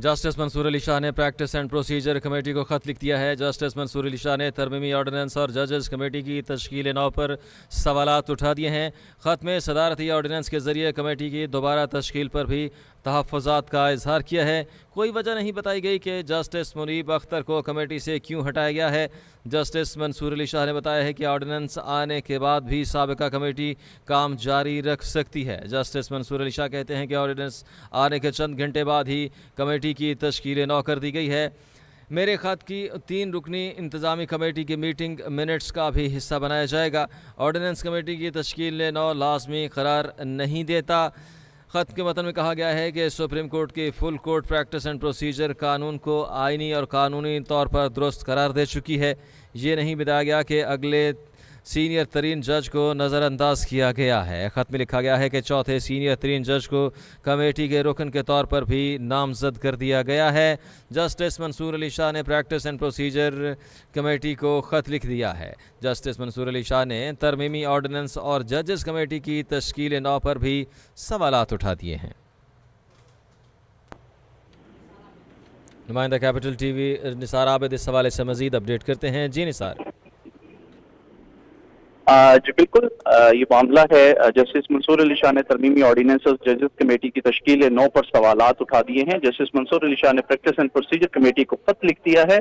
Justice Mansoor Ali Shah ने practice and procedure committee को ख़त लिख दिया है। जस्टिस मंसूर अली शाह ने तरमीमी ऑर्डिनेंस और जजेस कमेटी की तश्कील नौ पर सवालात उठा दिए हैं। ख़त में सदारती ऑर्डिनेंस के ज़रिए कमेटी की दोबारा तश्कील पर भी तहफ़्फ़ुज़ात का इजहार किया है। कोई वजह नहीं बताई गई कि जस्टिस मुनीब अख्तर को कमेटी से क्यों हटाया गया है। जस्टिस मंसूर अली शाह ने बताया है कि ऑर्डिनेंस आने के बाद भी साबिका कमेटी काम जारी रख सकती है। जस्टिस मंसूर अली शाह कहते हैं कि ऑर्डिनेंस आने के चंद घंटे बाद ही कमेटी की तश्कील नौ कर दी गई है। मेरे ख़त की 3 रुकनी इंतज़ामी कमेटी की मीटिंग मिनट्स का भी हिस्सा बनाया जाएगा। ऑर्डिनेंस कमेटी की तश्कील नौ लाजमी करार नहीं देता। ख़त के मतन में कहा गया है कि सुप्रीम कोर्ट की full court practice and procedure कानून को आइनी और कानूनी तौर पर दुरुस्त करार दे चुकी है। ये नहीं बताया गया कि अगले सीनियर तरीन जज को नज़रअंदाज किया गया है। ख़त में लिखा गया है कि चौथे सीनियर तरीन जज को कमेटी के रुकन के तौर पर भी नामजद कर दिया गया है। जस्टिस मंसूर अली शाह ने प्रैक्टिस एंड प्रोसीजर कमेटी को ख़त लिख दिया है। जस्टिस मंसूर अली शाह ने तरमीमी ऑर्डिनेंस और जजेस कमेटी की तश्कील नौ पर भी सवालात उठा दिए हैं। नुमाइंदा कैपिटल टीवी निसार आबिद इस हवाले से मज़ीद अपडेट करते हैं। जी निसार। जी बिल्कुल, ये मामला है। जस्टिस मंसूर अली शाह ने तरमीमी ऑर्डिनेंस और जजेस कमेटी की तश्कील नौ पर सवालात उठा दिए हैं। जस्टिस मंसूर अली शाह ने प्रैक्टिस एंड प्रोसीजर कमेटी को खत लिख दिया है।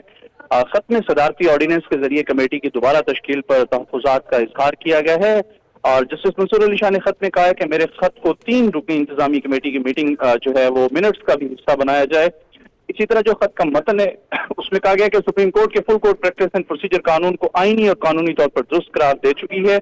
खत में सदारती ऑर्डिनेंस के जरिए कमेटी की दोबारा तश्कील पर तहफ़्फ़ुज़ात का इजहार किया गया है। और जस्टिस मंसूर अली शाह ने खत में कहा है कि मेरे खत को 3 रुकनी इंतजामी कमेटी की मीटिंग जो है वो मिनट्स का भी हिस्सा बनाया जाए। इसी तरह जो खत का मतन है उसमें कहा गया कि सुप्रीम कोर्ट के full court practice and procedure कानून को आईनी और कानूनी तौर पर दुरुस्त करार दे चुकी है।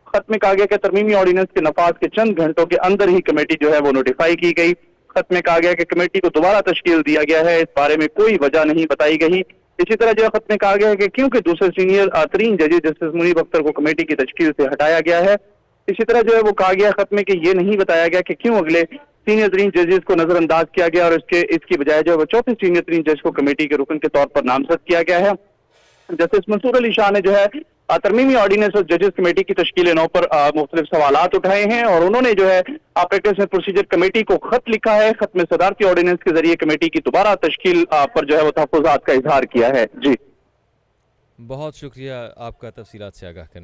खत में कहा गया कि तरमीमी ऑर्डिनेंस के नफाज के चंद घंटों के अंदर ही कमेटी जो है वो नोटिफाई की गई। खत में कहा गया कि कमेटी को दोबारा तश्कील दिया गया है। इस बारे में कोई वजह नहीं बताई गई। इसी तरह जो खत में कहा गया है कि क्योंकि दूसरे सीनियर तरीन जजेस जस्टिस मुनीब अख्तर को कमेटी की तश्कील से हटाया गया है। इसी तरह जो है वो कहा गया खत में कि ये नहीं बताया गया कि क्यों अगले सीनियर तरीन जजेस को नजरअंदाज किया गया और इसकी बजाय जो है वो चौथे सीनियर तरीन जज को कमेटी के रुकन के तौर पर नामजद किया गया है। जस्टिस मंसूर अली शाह ने जो है तरमीमी ऑर्डिनेंस और जजेस कमेटी की तश्कील नौ पर मुख्तलिफ सवालात उठाए हैं और उन्होंने जो है प्रैक्टिस एंड प्रोसीजर कमेटी को खत लिखा है। खत में सदारती ऑर्डिनेंस के जरिए कमेटी की दोबारा तश्कील पर जो है वो तहफ़्फ़ुज़ात का इजहार किया है। जी बहुत शुक्रिया आपका तफसीलात से आगाह करने